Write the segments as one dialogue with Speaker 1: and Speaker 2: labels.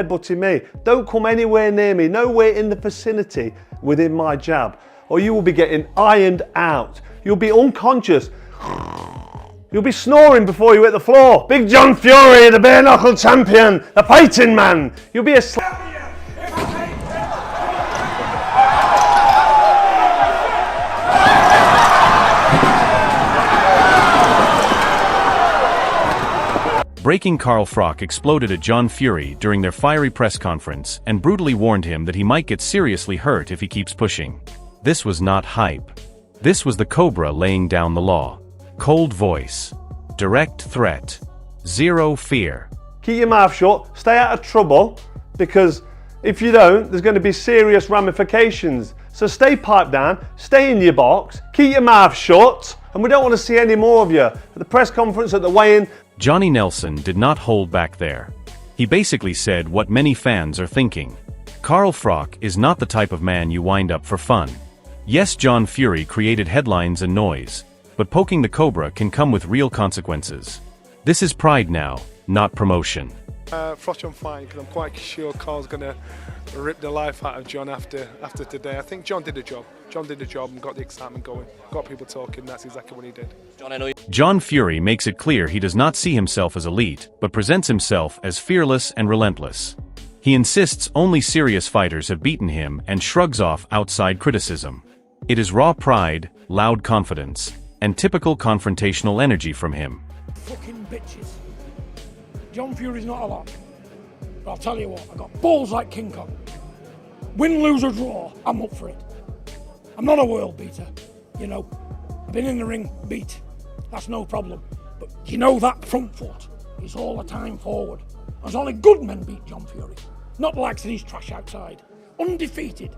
Speaker 1: headbutting me. Don't come anywhere near me, nowhere in the vicinity within my jab, or you will be getting ironed out. You'll be unconscious. You'll be snoring before you hit the floor. Big John Fury, the bare knuckle champion, the fighting man. You'll be a
Speaker 2: Breaking Carl Froch exploded at John Fury during their fiery press conference and brutally warned him that he might get seriously hurt if he keeps pushing. This was not hype. This was the Cobra laying down the law. Cold voice. Direct threat. Zero fear.
Speaker 1: Keep your mouth shut, stay out of trouble, because if you don't, there's going to be serious ramifications. So stay piped down, stay in your box, keep your mouth shut, and we don't want to see any more of you. At the press conference, at the weigh-in,
Speaker 2: Johnny Nelson did not hold back there. He basically said what many fans are thinking. Carl Froch is not the type of man you wind up for fun. Yes, John Fury created headlines and noise, but poking the Cobra can come with real consequences. This is pride now, not promotion.
Speaker 3: Froch, I'm fine, because I'm quite sure Carl's going to rip the life out of John after today. I think John did the job. John did the job and got the excitement going, got people talking. That's exactly what he did.
Speaker 2: John Fury makes it clear he does not see himself as elite, but presents himself as fearless and relentless. He insists only serious fighters have beaten him and shrugs off outside criticism. It is raw pride, loud confidence, and typical confrontational energy from him.
Speaker 4: Fucking bitches. John Fury's not a lot. But I'll tell you what, I got balls like King Kong. Win, lose or draw, I'm up for it. I'm not a world beater, you know. I've been in the ring, beat. That's no problem. But you know that front foot is all the time forward. There's only good men beat John Fury. Not the likes of these trash outside. Undefeated.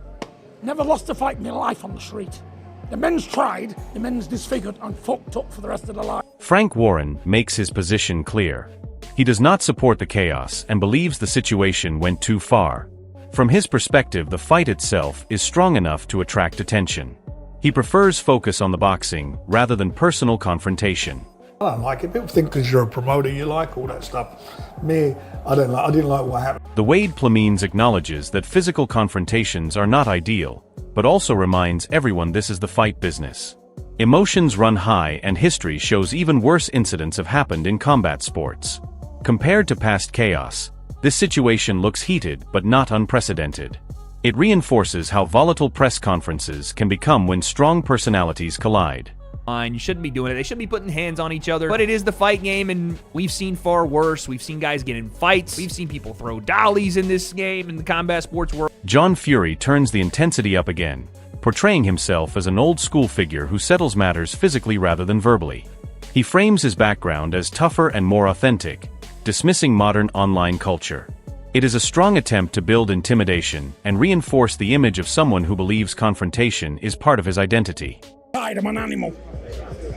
Speaker 4: Never lost a fight in my life on the street. The men's tried, the men's disfigured and fucked up for the rest of their life.
Speaker 2: Frank Warren makes his position clear. He does not support the chaos and believes the situation went too far. From his perspective, the fight itself is strong enough to attract attention. He prefers focus on the boxing rather than personal confrontation.
Speaker 5: I don't like it. People think because you're a promoter you like all that stuff. Me, I didn't like what happened.
Speaker 2: The Wade Plemines acknowledges that physical confrontations are not ideal, but also reminds everyone this is the fight business. Emotions run high and history shows even worse incidents have happened in combat sports. Compared to past chaos, this situation looks heated but not unprecedented. It reinforces how volatile press conferences can become when strong personalities collide.
Speaker 6: You shouldn't be doing it. They shouldn't be putting hands on each other. But it is the fight game, and we've seen far worse. We've seen guys get in fights. We've seen people throw dollies in this game in the combat sports world.
Speaker 2: John Fury turns the intensity up again, portraying himself as an old-school figure who settles matters physically rather than verbally. He frames his background as tougher and more authentic, dismissing modern online culture. It is a strong attempt to build intimidation and reinforce the image of someone who believes confrontation is part of his identity.
Speaker 4: I'm an animal.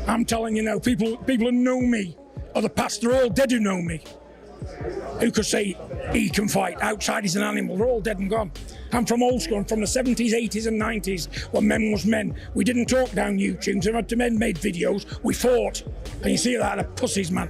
Speaker 4: I'm telling you now, people who know me, or the past, they're all dead who know me. Who could say he can fight? Outside he's an animal. They're all dead and gone. I'm from old school. I'm from the 70s, 80s and 90s when men was men. We didn't talk down YouTubes. If men made videos, we fought. And you see that, the pussies, man.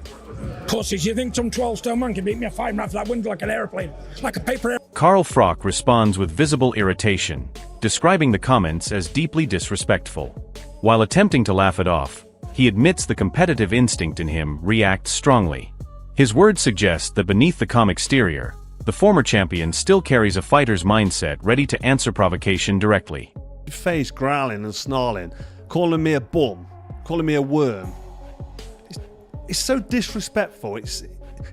Speaker 4: Pussies. You think some 12-stone man can beat me a 5 round for that window like an airplane? Like a paper airplane.
Speaker 2: Carl Froch responds with visible irritation, describing the comments as deeply disrespectful. While attempting to laugh it off, he admits the competitive instinct in him reacts strongly. His words suggest that beneath the calm exterior, the former champion still carries a fighter's mindset ready to answer provocation directly.
Speaker 1: face growling and snarling, calling me a bum, calling me a worm. It's so disrespectful. It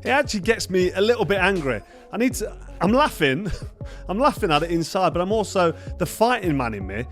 Speaker 1: actually gets me a little bit angry. I'm laughing at it inside, but I'm also the fighting man in me.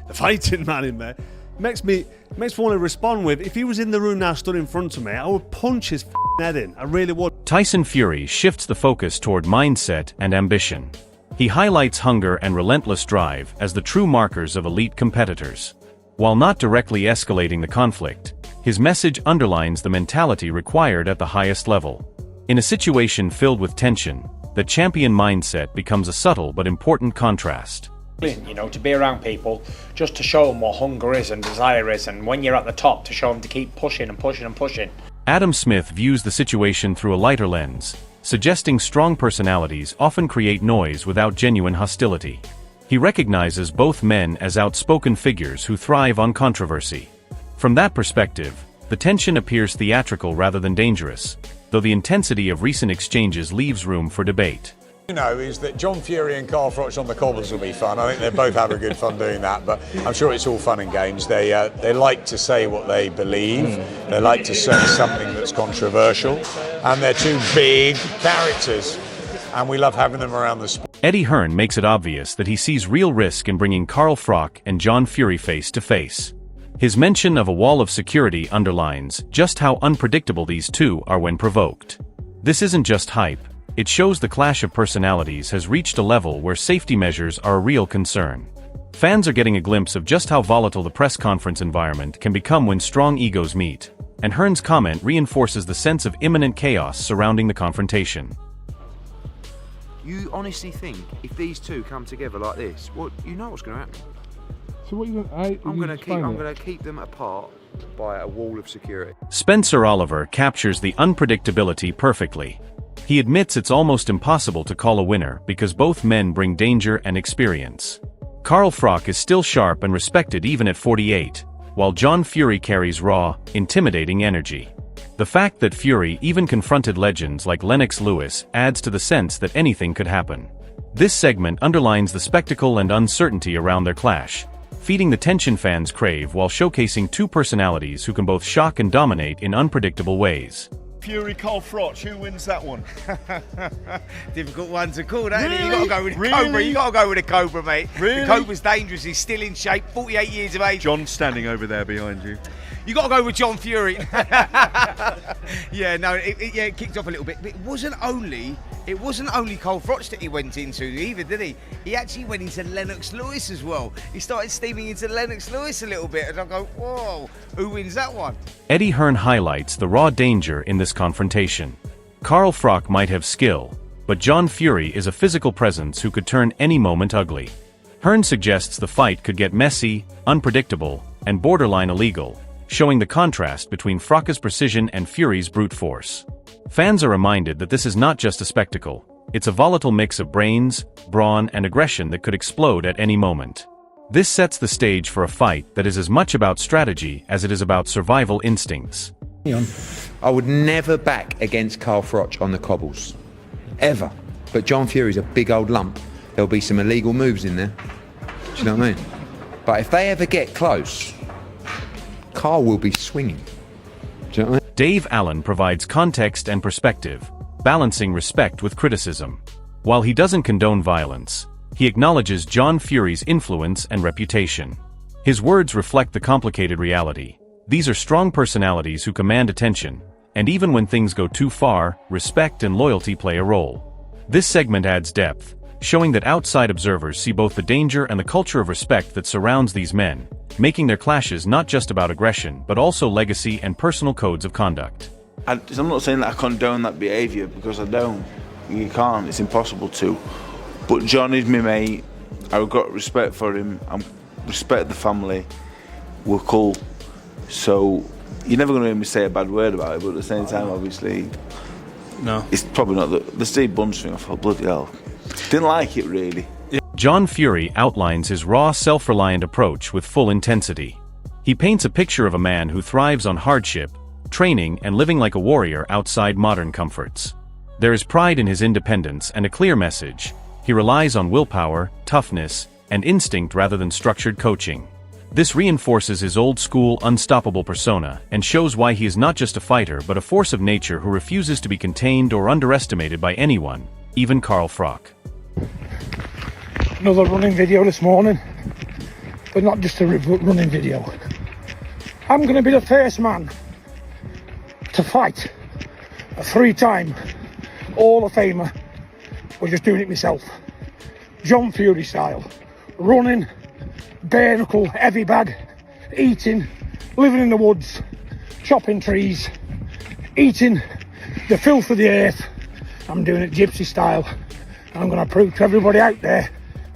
Speaker 1: Makes me want to respond with, if he was in the room now stood in front of me, I would punch his head in. I really would.
Speaker 2: Tyson Fury shifts the focus toward mindset and ambition. He highlights hunger and relentless drive as the true markers of elite competitors. While not directly escalating the conflict, his message underlines the mentality required at the highest level. In a situation filled with tension, the champion mindset becomes a subtle but important contrast.
Speaker 7: You know, to be around people, just to show them what hunger is and desire is, and when you're at the top, to show them to keep pushing and pushing and pushing.
Speaker 2: Adam Smith views the situation through a lighter lens, suggesting strong personalities often create noise without genuine hostility. He recognizes both men as outspoken figures who thrive on controversy. From that perspective, the tension appears theatrical rather than dangerous, though the intensity of recent exchanges leaves room for debate.
Speaker 8: You know, is that John Fury and Carl Froch on the cobbles will be fun. I think they both have a good fun doing that, but I'm sure it's all fun and games. They like to say what they believe. They like to say something that's controversial, and they're two big characters, and we love having them around the sport.
Speaker 2: Eddie Hearn makes it obvious that he sees real risk in bringing Carl Froch and John Fury face to face. His mention of a wall of security underlines just how unpredictable these two are when provoked. This isn't just hype. It shows the clash of personalities has reached a level where safety measures are a real concern. Fans are getting a glimpse of just how volatile the press conference environment can become when strong egos meet, and Hearn's comment reinforces the sense of imminent chaos surrounding the confrontation.
Speaker 9: You honestly think if these two come together like this, well, you know what's going to happen?
Speaker 10: So what
Speaker 9: I'm going to keep them apart by a wall of security.
Speaker 2: Spencer Oliver captures the unpredictability perfectly. He admits it's almost impossible to call a winner because both men bring danger and experience. Carl Froch is still sharp and respected even at 48, while John Fury carries raw, intimidating energy. The fact that Fury even confronted legends like Lennox Lewis adds to the sense that anything could happen. This segment underlines the spectacle and uncertainty around their clash, feeding the tension fans crave while showcasing two personalities who can both shock and dominate in unpredictable ways.
Speaker 11: Fury, Carl Froch, who wins that one?
Speaker 12: Difficult one to call, don't it? You got to go with the Cobra. You got to go with the Cobra, mate.
Speaker 11: Really?
Speaker 12: The Cobra's dangerous. He's still in shape. 48 years of age.
Speaker 11: John standing over there behind you.
Speaker 12: You got to go with John Fury. Yeah, no, it kicked off a little bit. But it wasn't only Carl Froch that he went into either, did he? He actually went into Lennox Lewis as well. He started steaming into Lennox Lewis a little bit, and I go, whoa, who wins that one?
Speaker 2: Eddie Hearn highlights the raw danger in this confrontation. Carl Froch might have skill, but John Fury is a physical presence who could turn any moment ugly. Hearn suggests the fight could get messy, unpredictable, and borderline illegal, showing the contrast between Froch's precision and Fury's brute force. Fans are reminded that this is not just a spectacle, it's a volatile mix of brains, brawn, and aggression that could explode at any moment. This sets the stage for a fight that is as much about strategy as it is about survival instincts.
Speaker 9: I would never back against Carl Froch on the cobbles. Ever. But John Fury's a big old lump. There'll be some illegal moves in there. Do you know what I mean? But if they ever get close, Carl will be swinging. Do you know what I mean?
Speaker 2: Dave Allen provides context and perspective, balancing respect with criticism. While he doesn't condone violence, he acknowledges John Fury's influence and reputation. His words reflect the complicated reality. These are strong personalities who command attention, and even when things go too far, respect and loyalty play a role. This segment adds depth, showing that outside observers see both the danger and the culture of respect that surrounds these men, making their clashes not just about aggression but also legacy and personal codes of conduct.
Speaker 13: I'm not saying that I condone that behaviour, because I don't. You can't, it's impossible to. But John is my mate, I've got respect for him, I respect the family, we're cool. So you're never going to hear me say a bad word about it, but at the same time, obviously,
Speaker 11: no.
Speaker 13: It's probably not the Steve Bunce thing. I thought, bloody hell. Didn't like it, really.
Speaker 2: John Fury outlines his raw, self-reliant approach with full intensity. He paints a picture of a man who thrives on hardship, training, and living like a warrior outside modern comforts. There is pride in his independence and a clear message. He relies on willpower, toughness, and instinct rather than structured coaching. This reinforces his old-school, unstoppable persona and shows why he is not just a fighter but a force of nature who refuses to be contained or underestimated by anyone, even Carl Froch.
Speaker 4: Another running video this morning, but not just a running video. I'm going to be the first man to fight a 3-time Hall of Famer. We're just doing it myself. John Fury style. Running, bare knuckle, heavy bag, eating, living in the woods, chopping trees, eating the filth of the earth. I'm doing it gypsy style. And I'm going to prove to everybody out there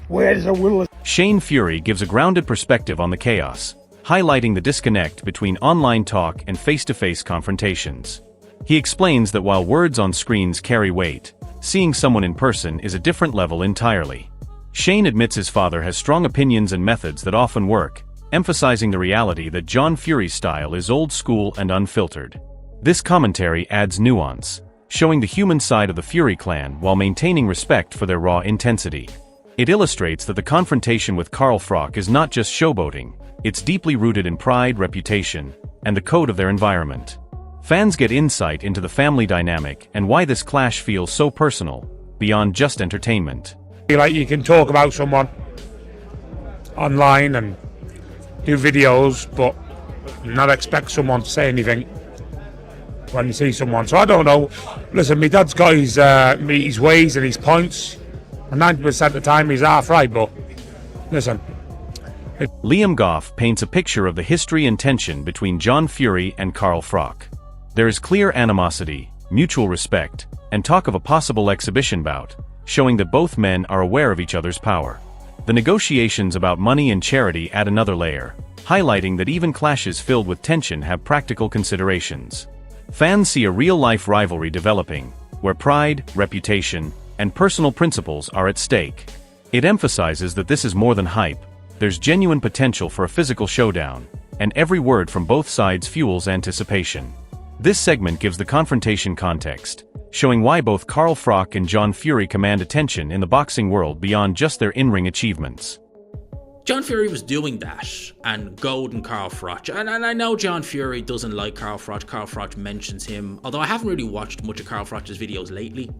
Speaker 4: where there's a will.
Speaker 2: Shane Fury gives a grounded perspective on the chaos, highlighting the disconnect between online talk and face-to-face confrontations. He explains that while words on screens carry weight, seeing someone in person is a different level entirely. Shane admits his father has strong opinions and methods that often work, emphasizing the reality that John Fury's style is old school and unfiltered. This commentary adds nuance, showing the human side of the Fury clan while maintaining respect for their raw intensity. It illustrates that the confrontation with Carl Froch is not just showboating, it's deeply rooted in pride, reputation, and the code of their environment. Fans get insight into the family dynamic and why this clash feels so personal, beyond just entertainment.
Speaker 10: Like you can talk about someone online and do videos, but not expect someone to say anything when you see someone. So I don't know. Listen, my dad's got his ways and his points, and 90% of the time he's half right, but listen.
Speaker 2: Liam Goff paints a picture of the history and tension between John Fury and Carl Froch. There is clear animosity, mutual respect, and talk of a possible exhibition bout, showing that both men are aware of each other's power. The negotiations about money and charity add another layer, highlighting that even clashes filled with tension have practical considerations. Fans see a real-life rivalry developing, where pride, reputation, and personal principles are at stake. It emphasizes that this is more than hype, there's genuine potential for a physical showdown, and every word from both sides fuels anticipation. This segment gives the confrontation context, showing why both Carl Froch and John Fury command attention in the boxing world beyond just their in-ring achievements.
Speaker 14: John Fury was doing that and goading Carl Froch, and I know John Fury doesn't like Carl Froch. Carl Froch mentions him, although I haven't really watched much of Carl Froch's videos lately.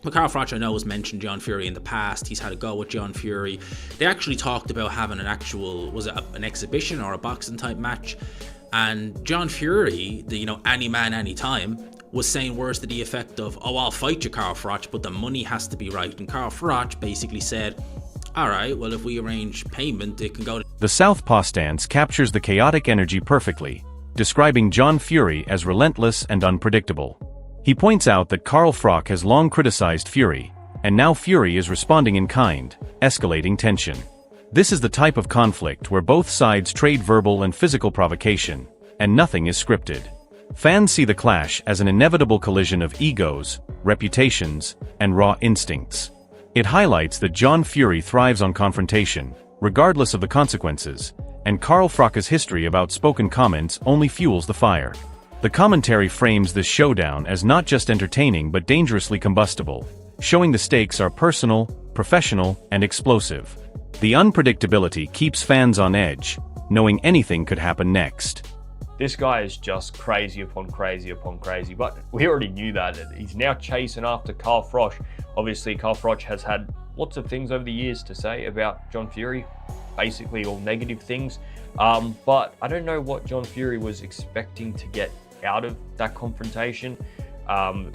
Speaker 14: But Carl Froch I know has mentioned John Fury in the past. He's had a go with John Fury. They actually talked about having an actual, was it an exhibition or a boxing type match? And John Fury, any man, any time, was saying words to the effect of, "Oh, I'll fight you, Carl Froch, but the money has to be right." And Carl Froch basically said, "Alright, well if we arrange payment, it can go to..."
Speaker 2: The Southpaw stance captures the chaotic energy perfectly, describing John Fury as relentless and unpredictable. He points out that Carl Froch has long criticized Fury, and now Fury is responding in kind, escalating tension. This is the type of conflict where both sides trade verbal and physical provocation, and nothing is scripted. Fans see the clash as an inevitable collision of egos, reputations, and raw instincts. It highlights that John Fury thrives on confrontation, regardless of the consequences, and Carl Froch's history of outspoken comments only fuels the fire. The commentary frames this showdown as not just entertaining but dangerously combustible, showing the stakes are personal, professional, and explosive. The unpredictability keeps fans on edge, knowing anything could happen next.
Speaker 15: This guy is just crazy upon crazy upon crazy, but we already knew that. He's now chasing after Carl Froch. Obviously, Carl Froch has had lots of things over the years to say about John Fury, basically all negative things, but I don't know what John Fury was expecting to get out of that confrontation.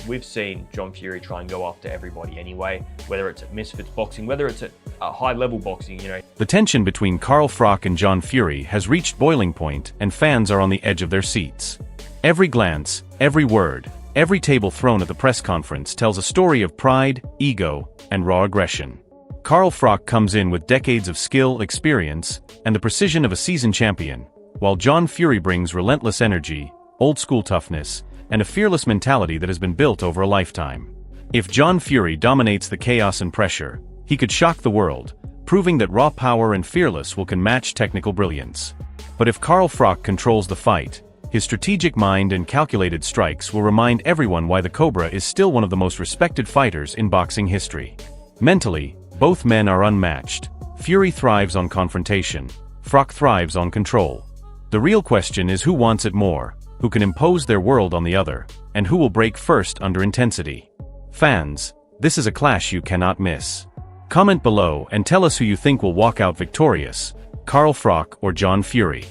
Speaker 15: We've seen John Fury try and go after everybody anyway, whether it's at Misfits boxing, whether it's at high-level boxing,
Speaker 2: The tension between Carl Froch and John Fury has reached boiling point, and fans are on the edge of their seats. Every glance, every word, every table thrown at the press conference tells a story of pride, ego, and raw aggression. Carl Froch comes in with decades of skill, experience, and the precision of a seasoned champion, while John Fury brings relentless energy, old-school toughness, and a fearless mentality that has been built over a lifetime. If John Fury dominates the chaos and pressure, he could shock the world, proving that raw power and fearless can match technical brilliance. But if Carl Froch controls the fight, his strategic mind and calculated strikes will remind everyone why the Cobra is still one of the most respected fighters in boxing history. Mentally, both men are unmatched. Fury thrives on confrontation, Froch thrives on control. The real question is who wants it more, who can impose their world on the other, and who will break first under intensity. Fans, this is a clash you cannot miss. Comment below and tell us who you think will walk out victorious, Carl Froch or John Fury.